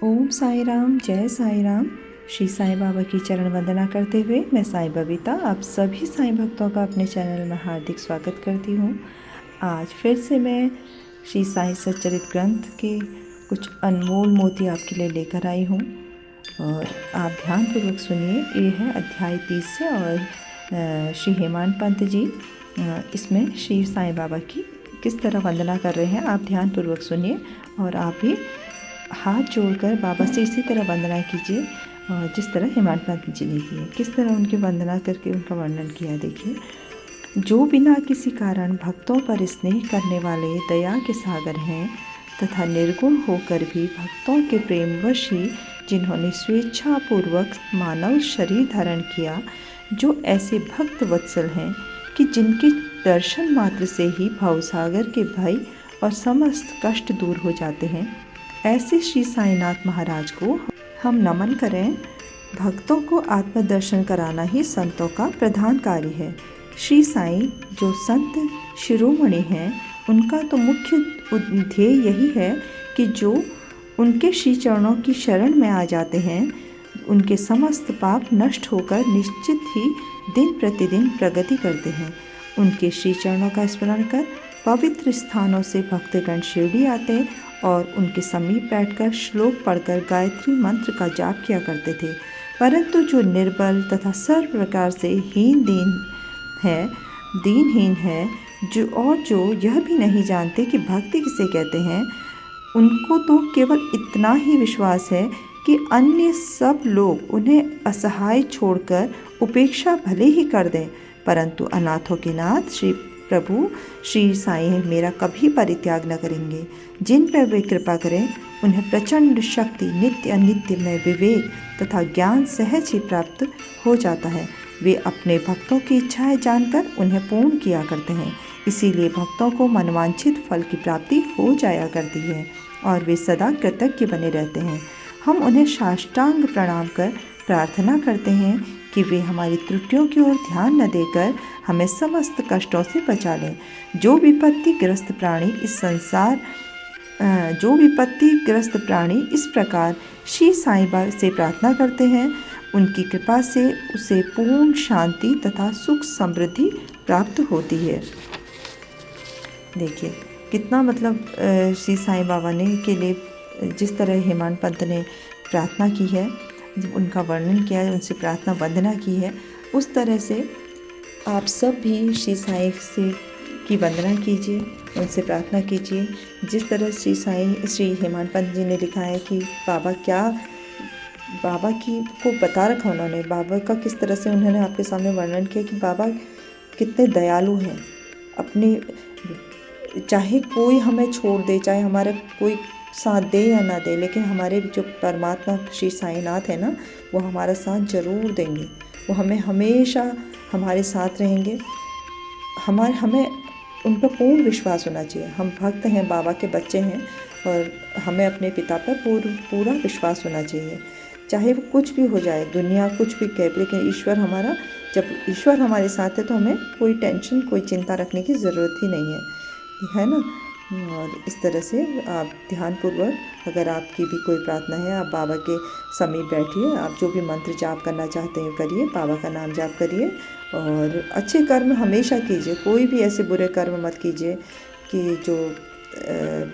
ओम साई राम, जय साई राम। श्री साईं बाबा की चरण वंदना करते हुए मैं साईं बबीता आप सभी साईं भक्तों का अपने चैनल में हार्दिक स्वागत करती हूँ। आज फिर से मैं श्री साईं सच्चरित ग्रंथ के कुछ अनमोल मोती आपके लिए लेकर आई हूँ और आप ध्यानपूर्वक सुनिए। ये है अध्याय 30 से और श्री हेमांत पंत जी इसमें श्री साईं बाबा की किस तरह वंदना कर रहे हैं, आप ध्यानपूर्वक सुनिए और आप भी हाथ जोड़कर बाबा से इसी तरह वंदना कीजिए और जिस तरह हेमांत पंत जी ने की है। किस तरह उनकी वंदना करके उनका वर्णन किया देखिए। जो बिना किसी कारण भक्तों पर स्नेह करने वाले दया के सागर हैं तथा निर्गुण होकर भी भक्तों के प्रेमवश ही जिन्होंने स्वेच्छापूर्वक मानव शरीर धारण किया, जो ऐसे भक्त वत्सल हैं कि जिनके दर्शन मात्र से ही भवसागर के भय और समस्त कष्ट दूर हो जाते हैं, ऐसे श्री साईनाथ महाराज को हम नमन करें। भक्तों को आत्मदर्शन कराना ही संतों का प्रधान कार्य है। श्री साईं जो संत शिरोमणि हैं, उनका तो मुख्य ध्येय यही है कि जो उनके श्री चरणों की शरण में आ जाते हैं, उनके समस्त पाप नष्ट होकर निश्चित ही दिन प्रतिदिन प्रगति करते हैं। उनके श्री चरणों का स्मरण कर पवित्र स्थानों से भक्तगण शिरडी आते और उनके समीप बैठकर श्लोक पढ़कर गायत्री मंत्र का जाप किया करते थे। परंतु जो निर्बल तथा सर्व प्रकार से दीनहीन है, जो यह भी नहीं जानते कि भक्ति किसे कहते हैं, उनको तो केवल इतना ही विश्वास है कि अन्य सब लोग उन्हें असहाय छोड़कर उपेक्षा भले ही कर दें, परंतु अनाथों के नाथ श्री प्रभु श्री साईं मेरा कभी परित्याग न करेंगे। जिन पर वे कृपा करें उन्हें प्रचंड शक्ति, नित्य अनित्य में विवेक तथा ज्ञान सहज ही प्राप्त हो जाता है। वे अपने भक्तों की इच्छाएं जानकर उन्हें पूर्ण किया करते हैं, इसीलिए भक्तों को मनवांछित फल की प्राप्ति हो जाया करती है और वे सदा कृतज्ञ बने रहते हैं। हम उन्हें साष्टांग प्रणाम कर प्रार्थना करते हैं कि वे हमारी त्रुटियों की ओर ध्यान न देकर हमें समस्त कष्टों से बचा लें। जो विपत्तिग्रस्त प्राणी इस प्रकार श्री साईं बाबा से प्रार्थना करते हैं, उनकी कृपा से उसे पूर्ण शांति तथा सुख समृद्धि प्राप्त होती है। देखिए कितना श्री साईं बाबा ने के लिए जिस तरह हेमांत पंत ने प्रार्थना की है, उनका वर्णन किया है, उनसे प्रार्थना वंदना की है, उस तरह से आप सब भी श्री साईं से की वंदना कीजिए, उनसे प्रार्थना कीजिए। जिस तरह श्री हेमांत पंत जी ने लिखा है कि बाबा की को बता रखा उन्होंने, बाबा का किस तरह से उन्होंने आपके सामने वर्णन किया कि बाबा कितने दयालु हैं। अपने चाहे कोई हमें छोड़ दे, चाहे हमारा कोई साथ दे या ना दे, लेकिन हमारे जो परमात्मा श्री साईनाथ है ना, वो हमारा साथ जरूर देंगे। वो हमें हमेशा हमारे साथ रहेंगे। हमें उन पर पूर्ण विश्वास होना चाहिए। हम भक्त हैं, बाबा के बच्चे हैं और हमें अपने पिता पर पूरा विश्वास होना चाहिए। चाहे वो कुछ भी हो जाए, दुनिया कुछ भी कहे, लेकिन जब ईश्वर हमारे साथ है तो हमें कोई टेंशन, कोई चिंता रखने की ज़रूरत ही नहीं है ना। और इस तरह से आप ध्यानपूर्वक, अगर आपकी भी कोई प्रार्थना है, आप बाबा के समीप बैठिए। आप जो भी मंत्र जाप करना चाहते हैं करिए, बाबा का नाम जाप करिए और अच्छे कर्म हमेशा कीजिए। कोई भी ऐसे बुरे कर्म मत कीजिए कि जो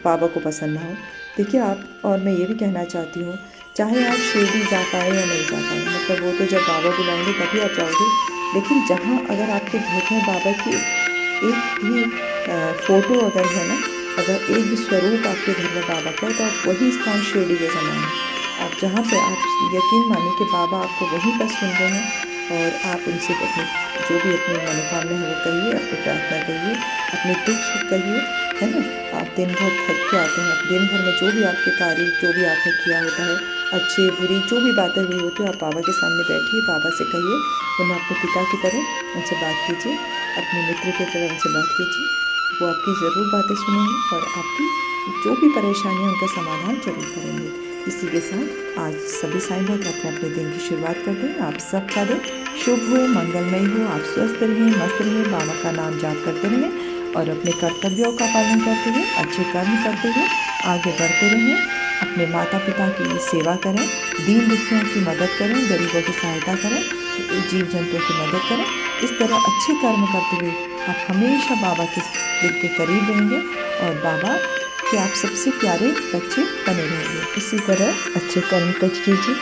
बाबा को पसंद ना हो। देखिए और मैं ये भी कहना चाहती हूँ, चाहे आप शिरडी जा पाए या नहीं जा पाए, वो तो जब बाबा बुलाएंगे तभी आप जाओगे, लेकिन जहाँ अगर आपके घर में बाबा की एक भी फ़ोटो अगर है ना, अगर एक भी स्वरूप आपके घर में बाबा का है, तो आप वही स्थान शिरडी के समान है। आप जहाँ पे आप यकीन मानिए कि बाबा आपको वहीं पर सुन रहे हैं और आप उनसे जो भी अपनी मनोकामना है वो कहिए, अपनी प्रार्थना कहिए, अपने दुख सुख कहिए, है ना। आप दिन भर थक के आते हैं, दिन भर में जो भी आपके कार्य, जो भी आपने किया होता है, अच्छी बुरी जो भी बातें हुई होती है, आप बाबा के सामने बैठिए, बाबा से कहिए, उन्हें अपने पिता की तरह उनसे बात कीजिए, अपने मित्र की तरह उनसे बात कीजिए। वो आपकी ज़रूर बातें सुनेंगे और आपकी जो भी परेशानी है उनका समाधान जरूर करेंगे। इसी के साथ आज सभी साईं भक्त अपने अपने दिन की शुरुआत करते हैं। आप सबका दिन शुभ हो, मंगलमय हो, आप स्वस्थ रहें, मस्त रहें, बाबा का नाम जाप करते रहें और अपने कर्तव्यों का पालन करते हुए, अच्छे कर्म करते हुए आगे बढ़ते रहें। अपने माता पिता की सेवा करें, दीन दुखियों की मदद करें, गरीबों की सहायता करें, जीव जंतुओं की मदद करें। इस तरह अच्छे कर्म करते हुए आप हमेशा बाबा के दिल के करीब रहेंगे और बाबा के आप सबसे प्यारे बच्चे बने रहेंगे। इसी तरह अच्छे कर्म कीजिए,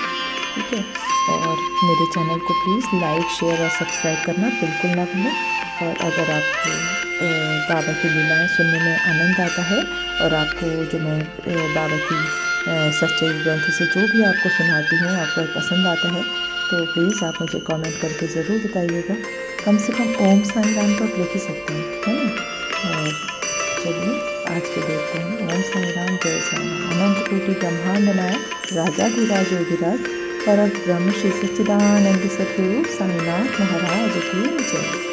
ठीक है। और मेरे चैनल को प्लीज़ लाइक, शेयर और सब्सक्राइब करना बिल्कुल ना भूलें। और अगर आपको बाबा की लीलाएं सुनने में आनंद आता है और आपको जो मैं बाबा की सच्चे ग्रंथ से जो भी आपको सुनाती हूँ आपको पसंद आता है, तो प्लीज़ आप मुझे कमेंट करके ज़रूर बताइएगा। कम से कम ओम साईं राम तो आप लिख ही सकते हैं, है ना। और चलिए आज के देखते हैं। ओम साईं राम, जय साईं राम। अनंत कोटि ब्रह्मांड नायक राजाधिराज योगिराज परब्रह्म श्री सच्चिदानंद सद्गुरु साईनाथ महाराज की जय।